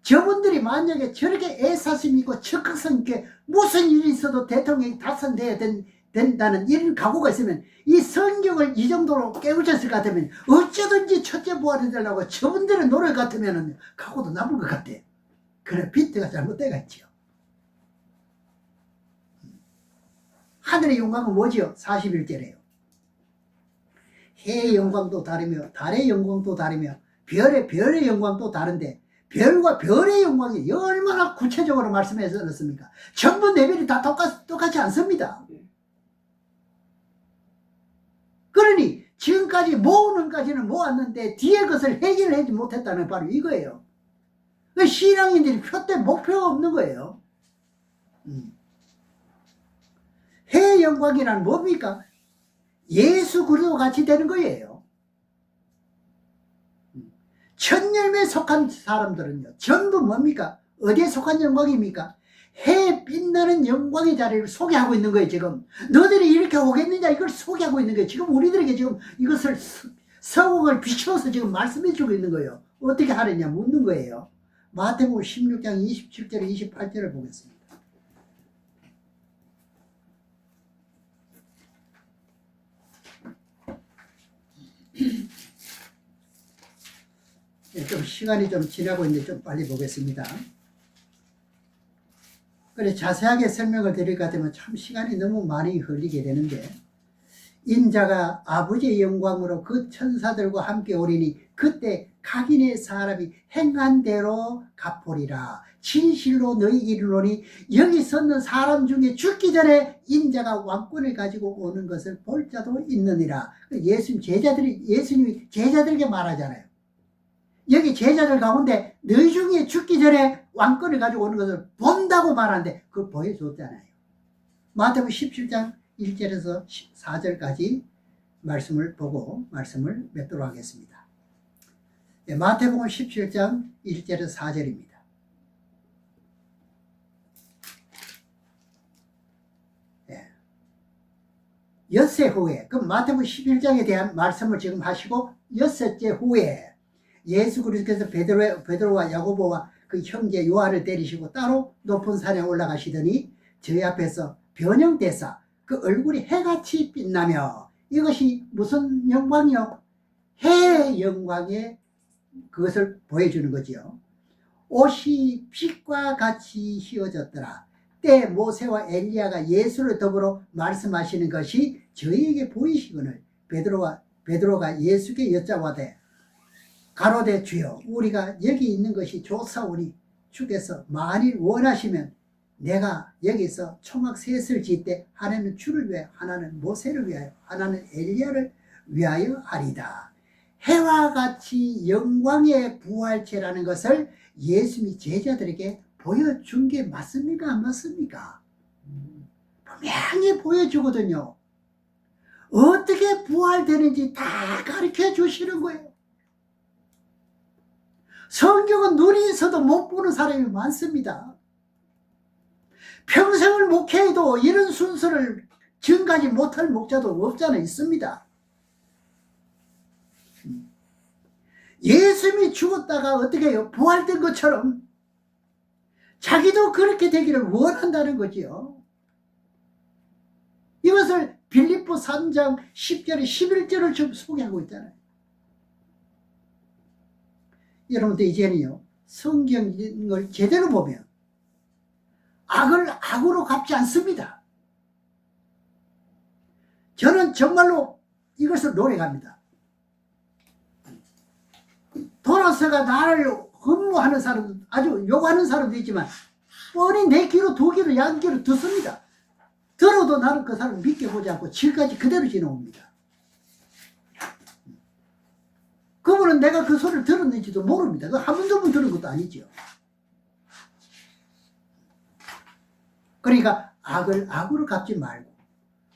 저분들이 만약에 저렇게 애사심 있고 적극성 있게 무슨 일이 있어도 대통령이 당선돼야 된다는 이런 각오가 있으면 이 성경을 이 정도로 깨우쳤을 것 같으면 어쩌든지 첫째 부활이 되려고 저분들의 노력 같으면 각오도 남을 것 같아요. 그래 비트가 잘못돼가 있죠. 하늘의 영광은 뭐지요? 41절에요. 해의 영광도 다르며 달의 영광도 다르며 별의 영광도 다른데 별과 별의 영광이 얼마나 구체적으로 말씀해서 그렇습니까? 전부 레벨이 다 똑같지 않습니다. 그러니 지금까지 모으는 까지는 모았는데 뒤에 것을 해결하지 못했다는 바로 이거예요. 신앙인들이 표대 목표가 없는 거예요. 해의 영광이란 뭡니까? 예수 그리스도 같이 되는 거예요. 첫 열매에 속한 사람들은요 전부 뭡니까? 어디에 속한 영광입니까? 해 빛나는 영광의 자리를 소개하고 있는 거예요. 지금 너들이 이렇게 오겠느냐 이걸 소개하고 있는 거예요. 지금 우리들에게 지금 이것을 성공을 비추어서 지금 말씀해 주고 있는 거예요. 어떻게 하느냐 묻는 거예요. 마태복음 16장 27절 28절을 보겠습니다. 좀 시간이 좀 지나고 있는데 좀 빨리 보겠습니다. 그래 자세하게 설명을 드릴 것 같으면 참 시간이 너무 많이 흘리게 되는데 인자가 아버지의 영광으로 그 천사들과 함께 오리니 그때 각인의 사람이 행한 대로 갚으리라. 진실로 너희에게 이르노니 여기 섰는 사람 중에 죽기 전에 인자가 왕권을 가지고 오는 것을 볼 자도 있느니라. 예수님이 제자들에게 말하잖아요. 여기 제자들 가운데 너희 중에 죽기 전에 왕권을 가지고 오는 것을 본다고 말하는데 그걸 보여줬잖아요. 마태복음 17장 1절에서 4절까지 말씀을 보고 말씀을 맺도록 하겠습니다. 마태복음 17장 1절에서 4절입니다. 엿새 후에, 그럼 마태복음 11장에 대한 말씀을 지금 하시고 엿새째 후에 예수 그리스도께서 베드로와 야고보와 그 형제 요한을 데리시고 따로 높은 산에 올라가시더니 저희 앞에서 변형되사 그 얼굴이 해같이 빛나며 이것이 무슨 영광이요? 해의 영광에 그것을 보여주는 거지요. 옷이 빛과 같이 휘어졌더라. 때 모세와 엘리야가 예수를 더불어 말씀하시는 것이 저희에게 보이시거늘 베드로가 예수께 여짜와되 가로되 주여 우리가 여기 있는 것이 좋사오니 주께서 만일 원하시면 내가 여기서 초막 셋을 짓되 하나는 주를 위하여 하나는 모세를 위하여 하나는 엘리야를 위하여 하리다. 해와 같이 영광의 부활체라는 것을 예수님이 제자들에게 보여준 게 맞습니까? 안 맞습니까? 분명히 보여주거든요. 어떻게 부활되는지 다 가르쳐 주시는 거예요. 성경은 눈이 있어도 못 보는 사람이 많습니다. 평생을 목회해도 이런 순서를 지금까지 못할 목자도 없잖아요. 있습니다. 예수님이 죽었다가 어떻게 해요? 부활된 것처럼 자기도 그렇게 되기를 원한다는 거지요. 이것을 빌립보 3장 10절에 11절을 지금 소개하고 있잖아요. 여러분들 이제는요, 성경을 제대로 보면 악을 악으로 갚지 않습니다. 저는 정말로 이것을 노력합니다. 돌아서가 나를 흠모하는 사람도, 아주 욕하는 사람도 있지만 뻔히 내 귀로 두 귀로 양 귀로 듣습니다. 들어도 나는 그 사람 믿게 보지 않고 지금까지 그대로 지나옵니다. 그분은 내가 그 소리를 들었는지도 모릅니다. 그 한 번, 두 번 들은 것도 아니죠. 그러니까 악을 악으로 갚지 말고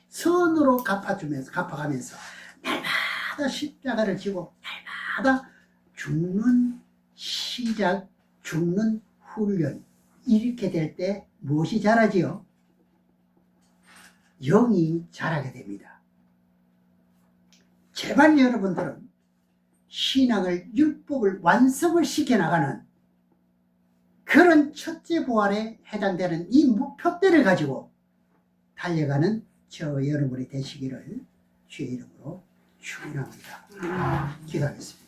선으로 갚아가면서 날마다 십자가를 지고 날마다 죽는 시작, 죽는 훈련, 이렇게 될 때 무엇이 자라지요? 영이 자라게 됩니다. 제발 여러분들은 신앙을, 율법을 완성을 시켜나가는 그런 첫째 부활에 해당되는 이 목표대를 가지고 달려가는 저 여러분이 되시기를 주의 이름으로 축원합니다. 기도하겠습니다.